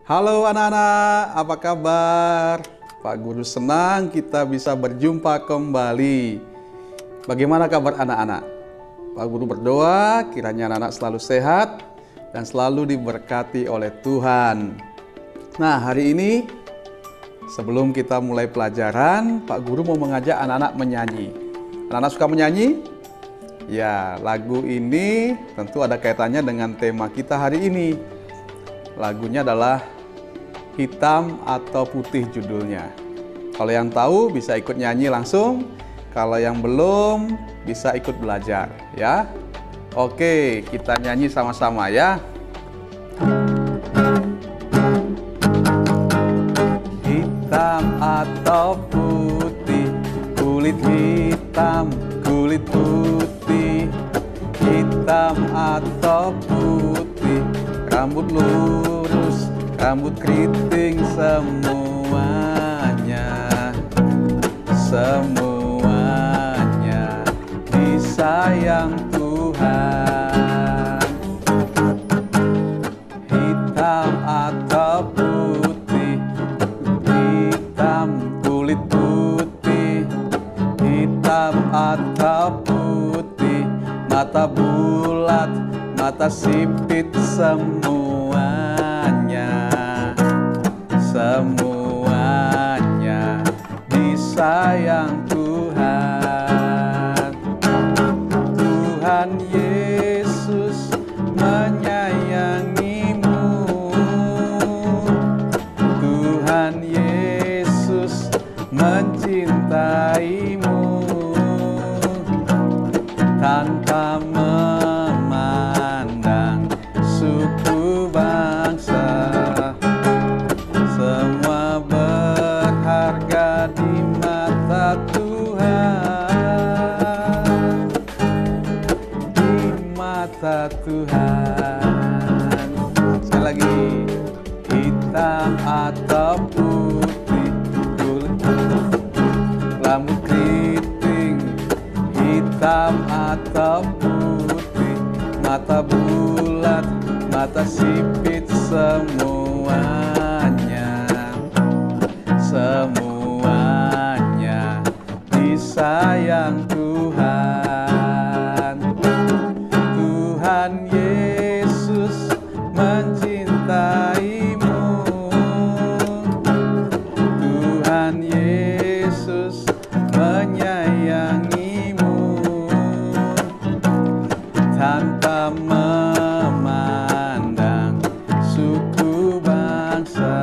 Halo anak-anak, apa kabar? Pak Guru senang kita bisa berjumpa kembali. Bagaimana kabar anak-anak? Pak Guru berdoa kiranya anak-anak selalu sehat dan selalu diberkati oleh Tuhan. Nah, hari ini sebelum kita mulai pelajaran, Pak Guru mau mengajak anak-anak menyanyi. Anak-anak suka menyanyi? Ya, lagu ini tentu ada kaitannya dengan tema kita hari ini. Lagunya adalah Hitam atau Putih judulnya. Kalau yang tahu bisa ikut nyanyi langsung. Kalau yang belum bisa ikut belajar ya. Oke, kita nyanyi sama-sama ya. Hitam atau putih, kulit hitam, kulit putih. Hitam atau putih, rambut lurus, rambut keriting, semuanya disayang Tuhan. Hitam atau putih, hitam kulit putih. Hitam atau putih, mata bulat, mata sipit, semuanya disayang Tuhan. Tuhan Yesus menyayangimu. Tuhan Yesus mencintaimu. Tanpa memandang suku bangsa, semua berharga di mata Tuhan. Di mata Tuhan. Sekali lagi, hitam atau putih, kulit rambut keriting. Hitam atau putih, mata bulat, mata sipit, semuanya disayang Tuhan. Tuhan Yesus mencintaimu. Tuhan Yesus menyayangimu. Tanpa memandang suku bangsa,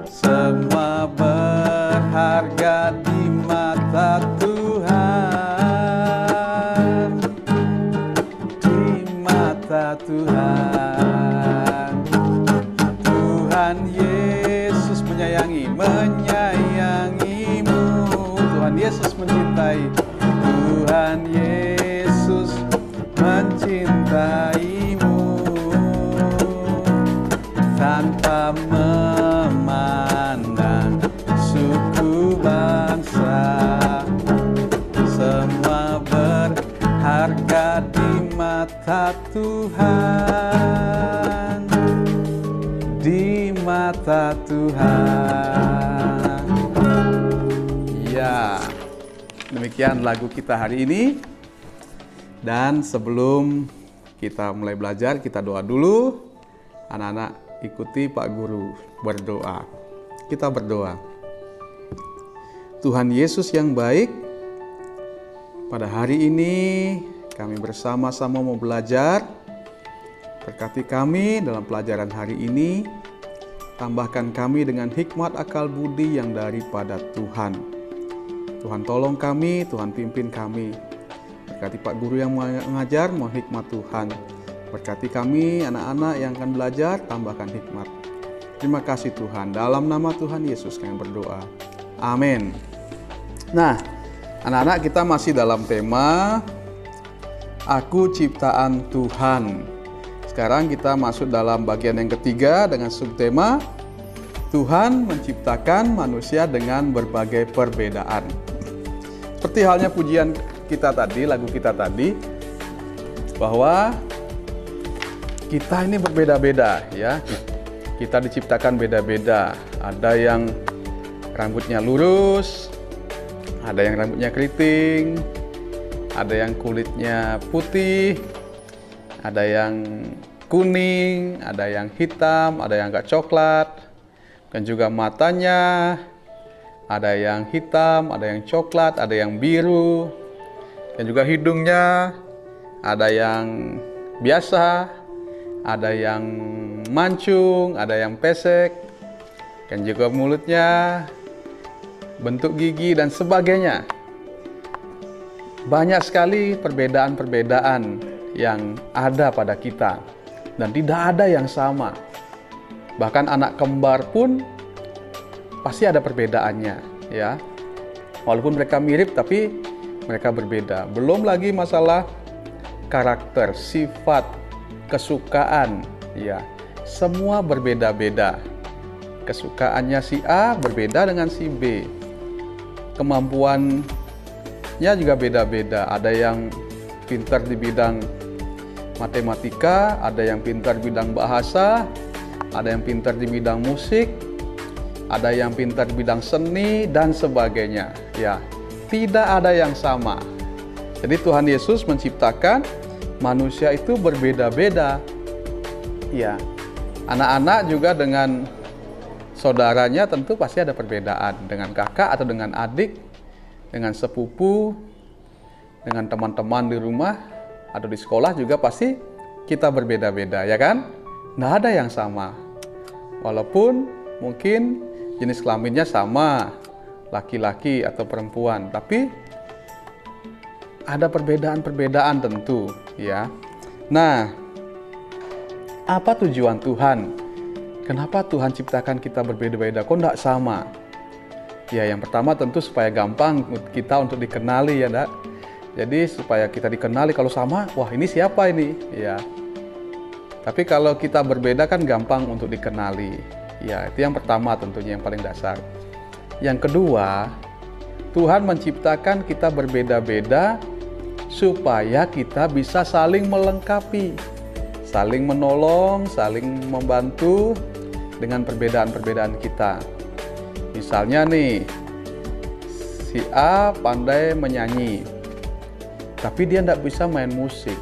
semua berharga di mata Tuhan. Di mata Tuhan. Tuhan Yesus menyayangimu. Tuhan Yesus mencintai. Tuhan Yesus mencintaimu. Tanpa memandang suku bangsa, semua berharga di mata Tuhan. Di mata Tuhan. Ya, demikian lagu kita hari ini. Dan sebelum kita mulai belajar, kita doa dulu. Anak-anak ikuti Pak Guru berdoa. Kita berdoa. Tuhan Yesus yang baik, pada hari ini kami bersama-sama mau belajar. Berkati kami dalam pelajaran hari ini. Tambahkan kami dengan hikmat akal budi yang daripada Tuhan. Tuhan tolong kami, Tuhan pimpin kami. Berkati Pak Guru yang mengajar, mohon hikmat Tuhan. Berkati kami anak-anak yang akan belajar, tambahkan hikmat. Terima kasih Tuhan, dalam nama Tuhan Yesus kami berdoa. Amin. Nah, anak-anak, kita masih dalam tema Aku Ciptaan Tuhan. Sekarang kita masuk dalam bagian yang ketiga dengan subtema Tuhan menciptakan manusia dengan berbagai perbedaan. Seperti halnya pujian kita tadi, lagu kita tadi, bahwa kita ini berbeda-beda ya. Kita diciptakan beda-beda. Ada yang rambutnya lurus, ada yang rambutnya keriting, ada yang kulitnya putih, ada yang kuning, ada yang hitam, ada yang agak coklat, dan juga matanya ada yang hitam, ada yang coklat, ada yang biru, dan juga hidungnya ada yang biasa, ada yang mancung, ada yang pesek, dan juga mulutnya, bentuk gigi, dan sebagainya. Banyak sekali perbedaan-perbedaan yang ada pada kita, dan tidak ada yang sama. Bahkan anak kembar pun pasti ada perbedaannya, ya. Walaupun mereka mirip, tapi mereka berbeda. Belum lagi masalah karakter, sifat, kesukaan, ya. Semua berbeda-beda. Kesukaannya si A berbeda dengan si B. Kemampuannya juga beda-beda. Ada yang pintar di bidang matematika, ada yang pintar di bidang bahasa, ada yang pintar di bidang musik, ada yang pintar di bidang seni, dan sebagainya. Ya, tidak ada yang sama. Jadi Tuhan Yesus menciptakan manusia itu berbeda-beda. Ya, anak-anak juga dengan saudaranya tentu pasti ada perbedaan. Dengan kakak atau dengan adik, dengan sepupu, dengan teman-teman di rumah atau di sekolah juga pasti kita berbeda-beda, ya kan? Nggak ada yang sama. Walaupun mungkin jenis kelaminnya sama, laki-laki atau perempuan, tapi ada perbedaan-perbedaan tentu, ya. Nah, apa tujuan Tuhan? Kenapa Tuhan ciptakan kita berbeda-beda? Kok enggak sama? Ya, yang pertama tentu supaya gampang kita untuk dikenali, ya, enggak? Jadi supaya kita dikenali, kalau sama, wah ini siapa ini? Ya. Tapi kalau kita berbeda kan gampang untuk dikenali. Ya, itu yang pertama tentunya, yang paling dasar. Yang kedua, Tuhan menciptakan kita berbeda-beda supaya kita bisa saling melengkapi, saling menolong, saling membantu dengan perbedaan-perbedaan kita. Misalnya nih, si A pandai menyanyi, tapi dia tidak bisa main musik.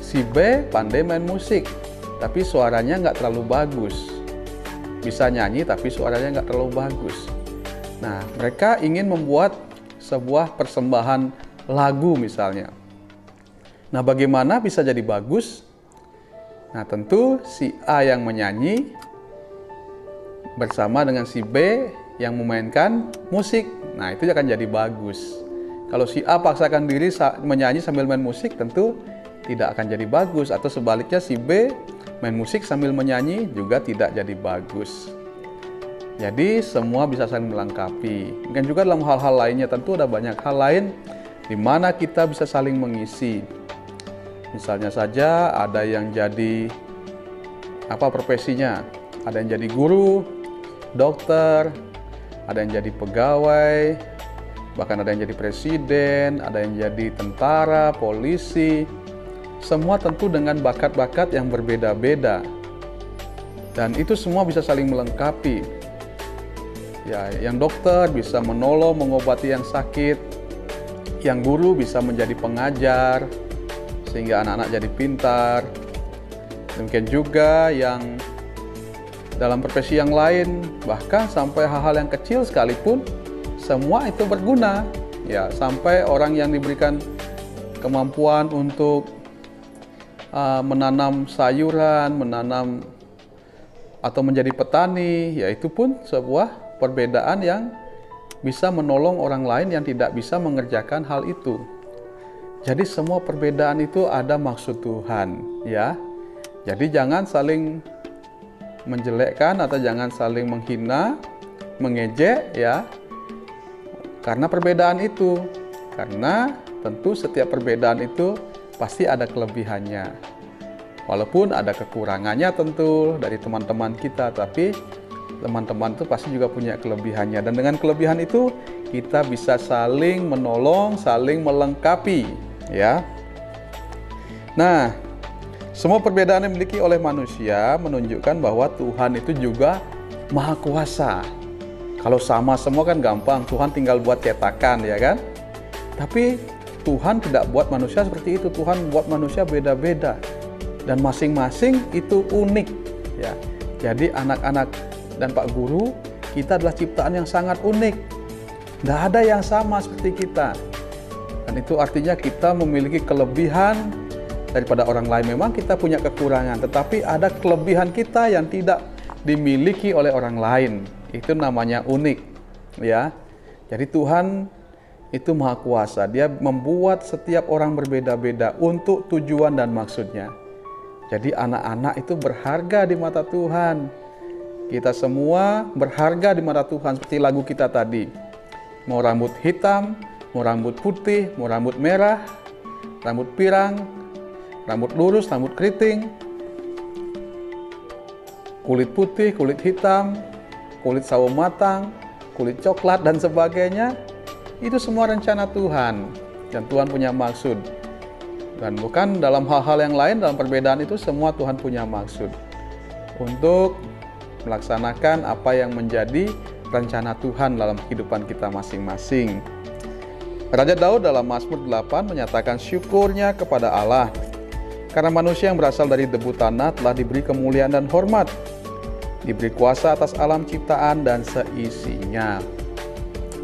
Si B pandai main musik, tapi suaranya nggak terlalu bagus. Bisa nyanyi, tapi suaranya nggak terlalu bagus. Nah, mereka ingin membuat sebuah persembahan lagu misalnya. Nah, bagaimana bisa jadi bagus? Nah, tentu si A yang menyanyi bersama dengan si B yang memainkan musik. Nah, itu akan jadi bagus. Kalau si A paksakan diri menyanyi sambil main musik, tentu tidak akan jadi bagus. Atau sebaliknya, si B main musik sambil menyanyi juga tidak jadi bagus. Jadi semua bisa saling melengkapi. Dan juga dalam hal-hal lainnya, tentu ada banyak hal lain di mana kita bisa saling mengisi. Misalnya saja ada yang jadi profesinya, ada yang jadi guru, dokter, ada yang jadi pegawai, bahkan ada yang jadi presiden, ada yang jadi tentara, polisi. Semua tentu dengan bakat-bakat yang berbeda-beda. Dan itu semua bisa saling melengkapi. Ya, yang dokter bisa menolong, mengobati yang sakit. Yang guru bisa menjadi pengajar sehingga anak-anak jadi pintar. Demikian juga yang dalam profesi yang lain, bahkan sampai hal-hal yang kecil sekalipun, semua itu berguna. Ya, sampai orang yang diberikan kemampuan untuk menanam sayuran, menanam atau menjadi petani, ya itu pun sebuah perbedaan yang bisa menolong orang lain yang tidak bisa mengerjakan hal itu. Jadi semua perbedaan itu ada maksud Tuhan, ya. Jadi jangan saling menjelekkan atau jangan saling menghina, mengejek, ya. Karena perbedaan itu. Karena tentu setiap perbedaan itu pasti ada kelebihannya. Walaupun ada kekurangannya tentu dari teman-teman kita, tapi teman-teman itu pasti juga punya kelebihannya, dan dengan kelebihan itu kita bisa saling menolong, saling melengkapi, ya. Nah, Semua perbedaan yang dimiliki oleh manusia menunjukkan bahwa Tuhan itu juga Maha Kuasa. Kalau sama semua kan gampang, Tuhan tinggal buat cetakan, ya kan? Tapi Tuhan tidak buat manusia seperti itu. Tuhan buat manusia beda-beda dan masing-masing itu unik, ya. Jadi anak-anak dan Pak Guru, kita adalah ciptaan yang sangat unik. Tidak ada yang sama seperti kita. Dan itu artinya kita memiliki kelebihan daripada orang lain. Memang kita punya kekurangan, tetapi ada kelebihan kita yang tidak dimiliki oleh orang lain. Itu namanya unik, ya. Jadi Tuhan itu Maha Kuasa. Dia membuat setiap orang berbeda-beda untuk tujuan dan maksudnya. Jadi anak-anak itu berharga di mata Tuhan. Kita semua berharga di mata Tuhan, seperti lagu kita tadi. Mau rambut hitam, mau rambut putih, mau rambut merah, rambut pirang, rambut lurus, rambut keriting, kulit putih, kulit hitam, kulit sawo matang, kulit coklat, dan sebagainya. Itu semua rencana Tuhan, dan Tuhan punya maksud. Dan bukan dalam hal-hal yang lain, dalam perbedaan itu semua Tuhan punya maksud untuk melaksanakan apa yang menjadi rencana Tuhan dalam kehidupan kita masing-masing. Raja Daud dalam Mazmur 8 menyatakan syukurnya kepada Allah karena manusia yang berasal dari debu tanah telah diberi kemuliaan dan hormat, diberi kuasa atas alam ciptaan dan seisinya.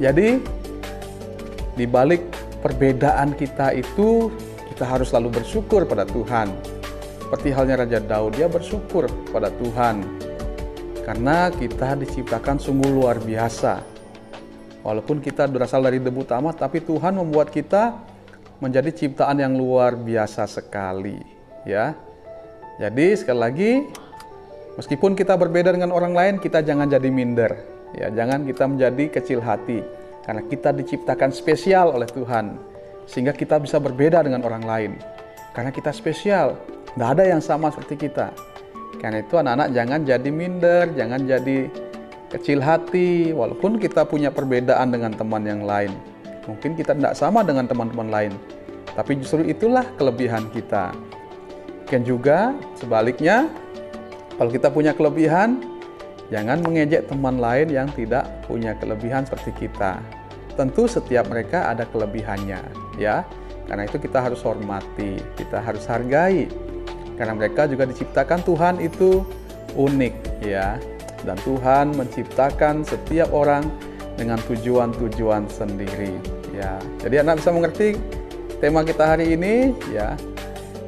Jadi di balik perbedaan kita itu, kita harus selalu bersyukur pada Tuhan. Seperti halnya Raja Daud, dia bersyukur pada Tuhan karena kita diciptakan sungguh luar biasa. Walaupun kita berasal dari debu tanah, tapi Tuhan membuat kita menjadi ciptaan yang luar biasa sekali, ya. Jadi sekali lagi, meskipun kita berbeda dengan orang lain, kita jangan jadi minder, ya. Jangan kita menjadi kecil hati, karena kita diciptakan spesial oleh Tuhan, sehingga kita bisa berbeda dengan orang lain. Karena kita spesial, tidak ada yang sama seperti kita. Karena itu anak-anak jangan jadi minder, jangan jadi kecil hati, walaupun kita punya perbedaan dengan teman yang lain. Mungkin kita tidak sama dengan teman-teman lain, tapi justru itulah kelebihan kita. Dan juga sebaliknya, kalau kita punya kelebihan, jangan mengejek teman lain yang tidak punya kelebihan seperti kita. Tentu setiap mereka ada kelebihannya, ya. Karena itu kita harus hormati, kita harus hargai. Karena mereka juga diciptakan Tuhan itu unik, ya. Dan Tuhan menciptakan setiap orang dengan tujuan-tujuan sendiri, ya. Jadi anak bisa mengerti tema kita hari ini, ya.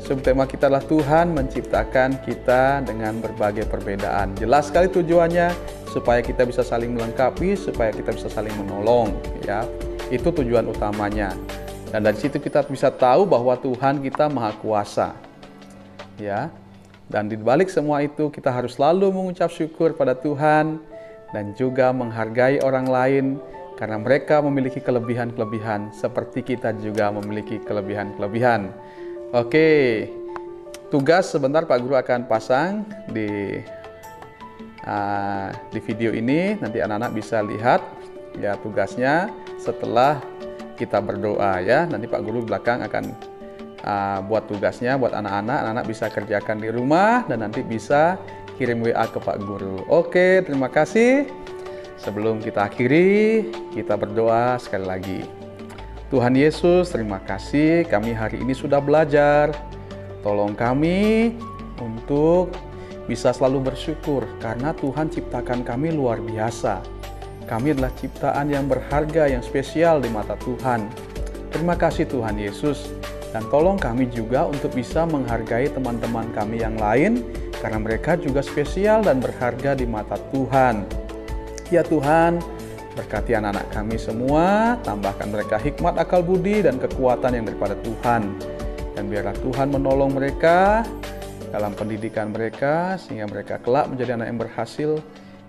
Subtema kita adalah Tuhan menciptakan kita dengan berbagai perbedaan. Jelas sekali tujuannya, supaya kita bisa saling melengkapi, supaya kita bisa saling menolong, ya. Itu tujuan utamanya. Dan dari situ kita bisa tahu bahwa Tuhan kita Maha Kuasa, ya. Dan di balik semua itu kita harus selalu mengucap syukur pada Tuhan dan juga menghargai orang lain karena mereka memiliki kelebihan-kelebihan seperti kita juga memiliki kelebihan-kelebihan. Oke, tugas sebentar Pak Guru akan pasang di video ini, nanti anak-anak bisa lihat ya tugasnya setelah kita berdoa, ya. Nanti Pak Guru belakang akan buat tugasnya buat anak-anak bisa kerjakan di rumah dan nanti bisa kirim WA ke Pak Guru. Oke, terima kasih. Sebelum kita akhiri, kita berdoa sekali lagi. Tuhan Yesus, terima kasih kami hari ini sudah belajar. Tolong kami untuk bisa selalu bersyukur karena Tuhan ciptakan kami luar biasa. Kami adalah ciptaan yang berharga, yang spesial di mata Tuhan. Terima kasih Tuhan Yesus. Dan tolong kami juga untuk bisa menghargai teman-teman kami yang lain karena mereka juga spesial dan berharga di mata Tuhan. Ya Tuhan, berkati anak-anak kami semua, tambahkan mereka hikmat, akal budi, dan kekuatan yang daripada Tuhan. Dan biarlah Tuhan menolong mereka dalam pendidikan mereka, sehingga mereka kelak menjadi anak yang berhasil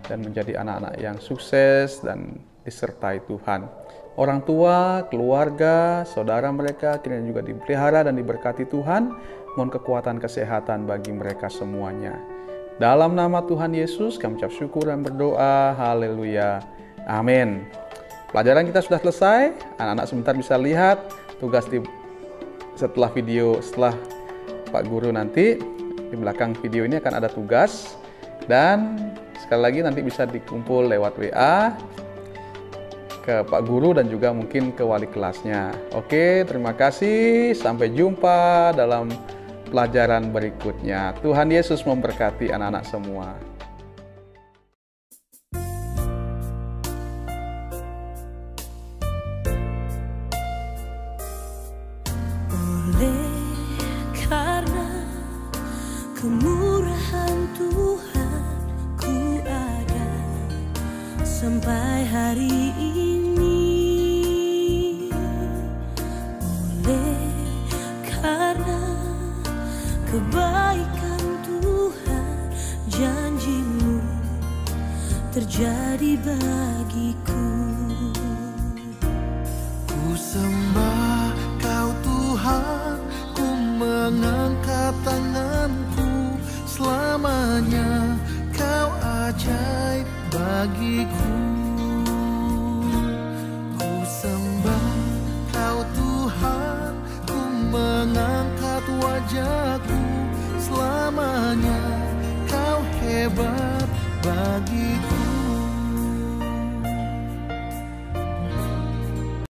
dan menjadi anak-anak yang sukses dan disertai Tuhan. Orang tua, keluarga, saudara mereka kiranya juga dipelihara dan diberkati Tuhan. Mohon kekuatan kesehatan bagi mereka semuanya. Dalam nama Tuhan Yesus, kami ucap syukur dan berdoa. Haleluya. Amin. Pelajaran kita sudah selesai. Anak-anak sebentar bisa lihat tugas setelah video, setelah Pak Guru nanti Di belakang video ini akan ada tugas, dan sekali lagi nanti bisa dikumpul lewat WA ke Pak Guru dan juga mungkin ke wali kelasnya. Oke, terima kasih. Sampai jumpa dalam pelajaran berikutnya. Tuhan Yesus memberkati anak-anak semua. Kemurahan Tuhan ku ada sampai hari ini, oleh karena kebaikan Tuhan, janji-Mu terjadi bagiku. Ku sembah Kau Tuhan, ku mengangkat tanganku. Selamanya Kau ajaib bagiku. Ku sembah Kau Tuhan, ku mengangkat wajahku. Selamanya Kau hebat